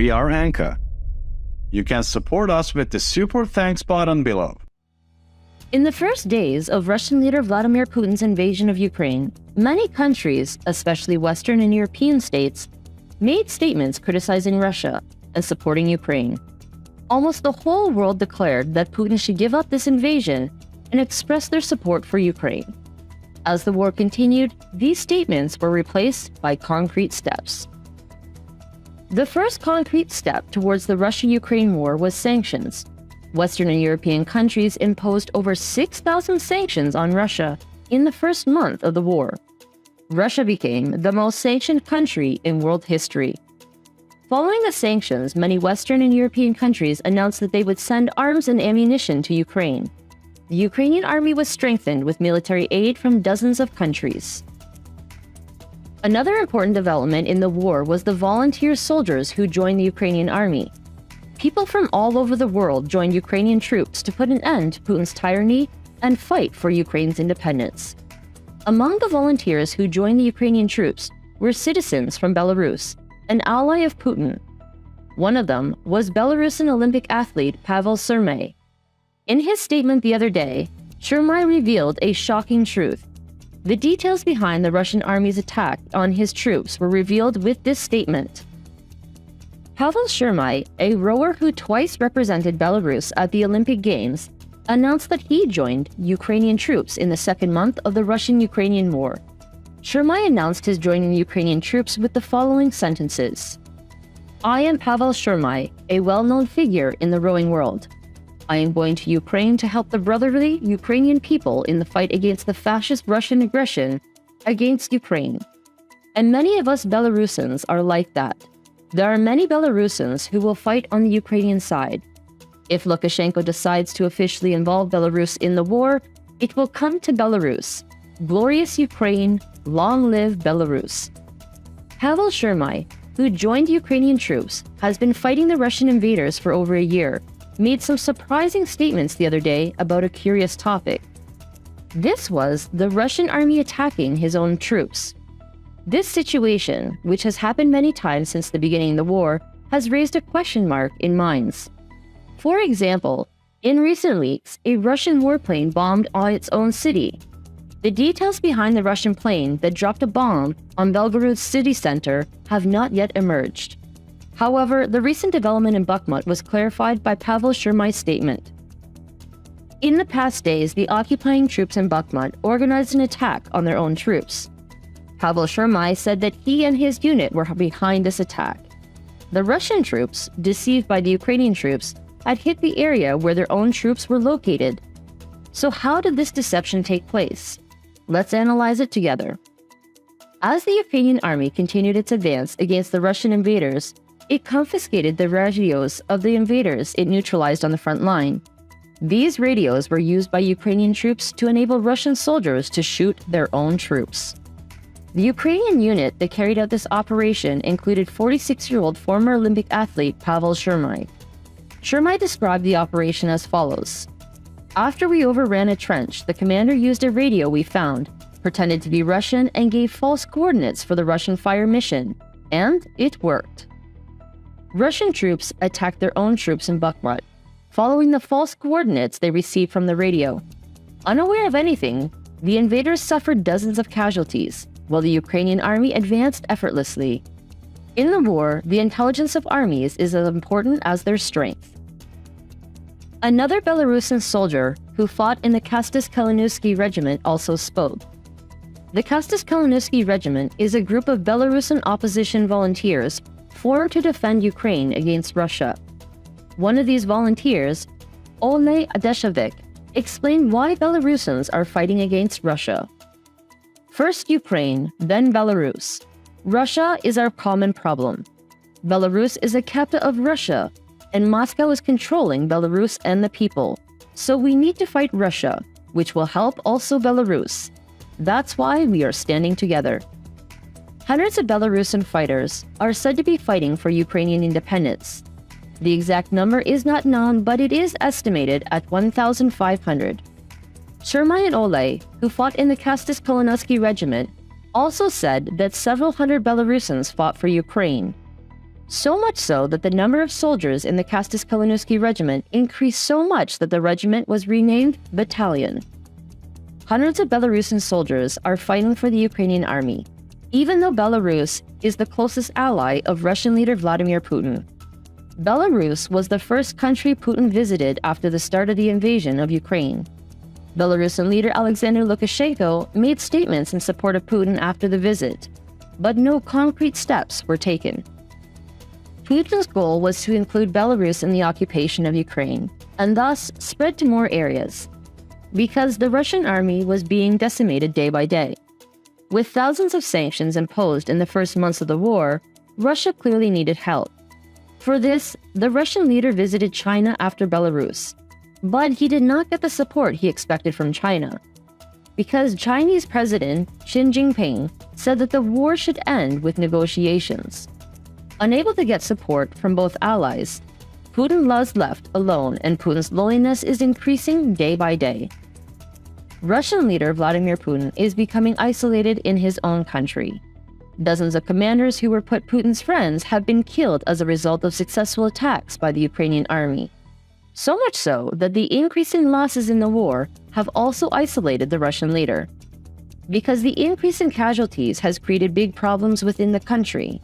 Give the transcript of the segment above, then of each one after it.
we are Anchor. You can support us with the Super Thanks button below. In the first days of Russian leader Vladimir Putin's invasion of Ukraine, many countries, especially Western and European states, made statements criticizing Russia and supporting Ukraine. Almost the whole world declared that Putin should give up this invasion and express their support for Ukraine. As the war continued, these statements were replaced by concrete steps. The first concrete step towards the Russia-Ukraine war was sanctions. Western and European countries imposed over 6,000 sanctions on Russia in the first month of the war. Russia became the most sanctioned country in world history. Following the sanctions, many Western and European countries announced that they would send arms and ammunition to Ukraine. The Ukrainian army was strengthened with military aid from dozens of countries. Another important development in the war was the volunteer soldiers who joined the Ukrainian army. People from all over the world joined Ukrainian troops to put an end to Putin's tyranny and fight for Ukraine's independence. Among the volunteers who joined the Ukrainian troops were citizens from Belarus, an ally of Putin. One of them was Belarusian Olympic athlete Pavel Surmay. In his statement the other day, Surmay revealed a shocking truth. The details behind the Russian army's attack on his troops were revealed with this statement. Pavel Surmay, a rower who twice represented Belarus at the Olympic Games, announced that he joined Ukrainian troops in the second month of the Russian-Ukrainian war. Surmay announced his joining Ukrainian troops with the following sentences. "I am Pavel Surmay, a well-known figure in the rowing world. I am going to Ukraine to help the brotherly Ukrainian people in the fight against the fascist Russian aggression against Ukraine. And many of us Belarusians are like that. There are many Belarusians who will fight on the Ukrainian side. If Lukashenko decides to officially involve Belarus in the war, it will come to Belarus. Glorious Ukraine, long live Belarus." Pavel Surmay, who joined Ukrainian troops, has been fighting the Russian invaders for over a year, made some surprising statements the other day about a curious topic. This was the Russian army attacking his own troops. This situation, which has happened many times since the beginning of the war, has raised a question mark in minds. For example, in recent weeks, a Russian warplane bombed on its own city. The details behind the Russian plane that dropped a bomb on Belgorod's city center have not yet emerged. However, the recent development in Bakhmut was clarified by Pavel Surmay's statement. In the past days, the occupying troops in Bakhmut organized an attack on their own troops. Pavel Surmay said that he and his unit were behind this attack. The Russian troops, deceived by the Ukrainian troops, had hit the area where their own troops were located. So how did this deception take place? Let's analyze it together. As the Ukrainian army continued its advance against the Russian invaders, it confiscated the radios of the invaders it neutralized on the front line. These radios were used by Ukrainian troops to enable Russian soldiers to shoot their own troops. The Ukrainian unit that carried out this operation included 46-year-old former Olympic athlete Pavel Surmay. Surmay described the operation as follows. "After we overran a trench, the commander used a radio we found, pretended to be Russian, and gave false coordinates for the Russian fire mission. And it worked." Russian troops attacked their own troops in Bakhmut, following the false coordinates they received from the radio. Unaware of anything, the invaders suffered dozens of casualties, while the Ukrainian army advanced effortlessly. In the war, the intelligence of armies is as important as their strength. Another Belarusian soldier who fought in the Kastis Kalinowski Regiment also spoke. The Kastis Kalinowski Regiment is a group of Belarusian opposition volunteers formed to defend Ukraine against Russia. One of these volunteers, Oleh Adeshavik, explained why Belarusians are fighting against Russia. "First Ukraine, then Belarus. Russia is our common problem. Belarus is a captive of Russia, and Moscow is controlling Belarus and the people. So we need to fight Russia, which will help also Belarus. That's why we are standing together." Hundreds of Belarusian fighters are said to be fighting for Ukrainian independence. The exact number is not known, but it is estimated at 1,500. Surmay and Oleh, who fought in the Kastis Kalinowski Regiment, also said that several hundred Belarusians fought for Ukraine. So much so that the number of soldiers in the Kastis Kalinowski regiment increased so much that the regiment was renamed Battalion. Hundreds of Belarusian soldiers are fighting for the Ukrainian army, even though Belarus is the closest ally of Russian leader Vladimir Putin. Belarus was the first country Putin visited after the start of the invasion of Ukraine. Belarusian leader Alexander Lukashenko made statements in support of Putin after the visit, but no concrete steps were taken. Putin's goal was to include Belarus in the occupation of Ukraine, and thus spread to more areas, because the Russian army was being decimated day by day. With thousands of sanctions imposed in the first months of the war, Russia clearly needed help. For this, the Russian leader visited China after Belarus, but he did not get the support he expected from China, because Chinese President Xi Jinping said that the war should end with negotiations. Unable to get support from both allies, Putin was left alone, and Putin's loneliness is increasing day by day. Russian leader Vladimir Putin is becoming isolated in his own country. Dozens of commanders who were Putin's friends have been killed as a result of successful attacks by the Ukrainian army. So much so that the increasing losses in the war have also isolated the Russian leader. Because the increase in casualties has created big problems within the country,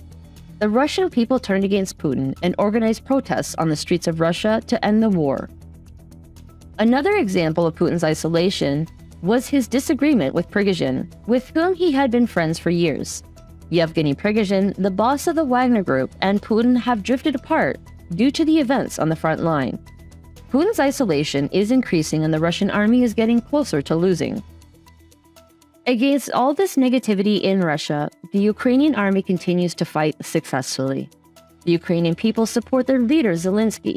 the Russian people turned against Putin and organized protests on the streets of Russia to end the war. Another example of Putin's isolation was his disagreement with Prigozhin, with whom he had been friends for years. Yevgeny Prigozhin, the boss of the Wagner Group, and Putin have drifted apart due to the events on the front line. Putin's isolation is increasing and the Russian army is getting closer to losing. Against all this negativity in Russia, the Ukrainian army continues to fight successfully. The Ukrainian people support their leader Zelensky.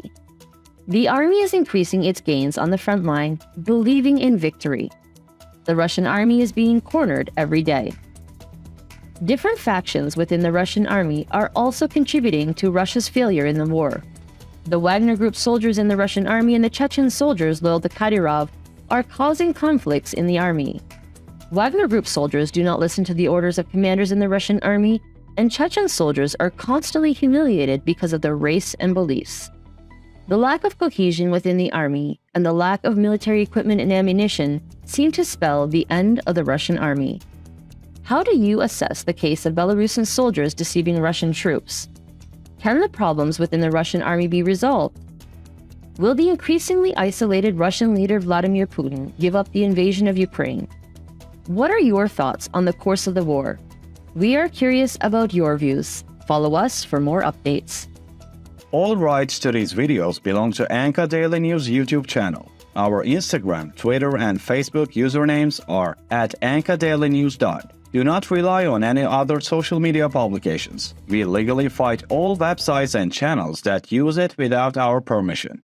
The army is increasing its gains on the front line, believing in victory. The Russian army is being cornered every day. Different factions within the Russian army are also contributing to Russia's failure in the war. The Wagner Group soldiers in the Russian army and the Chechen soldiers loyal to Kadyrov are causing conflicts in the army. Wagner Group soldiers do not listen to the orders of commanders in the Russian army, and Chechen soldiers are constantly humiliated because of their race and beliefs. The lack of cohesion within the army and the lack of military equipment and ammunition seem to spell the end of the Russian army. How do you assess the case of Belarusian soldiers deceiving Russian troops? Can the problems within the Russian army be resolved? Will the increasingly isolated Russian leader Vladimir Putin give up the invasion of Ukraine? What are your thoughts on the course of the war? We are curious about your views. Follow us for more updates. All rights to these videos belong to Anka Daily News YouTube channel. Our Instagram, Twitter, and Facebook usernames are @AnkaDailyNews. Do not rely on any other social media publications. We legally fight all websites and channels that use it without our permission.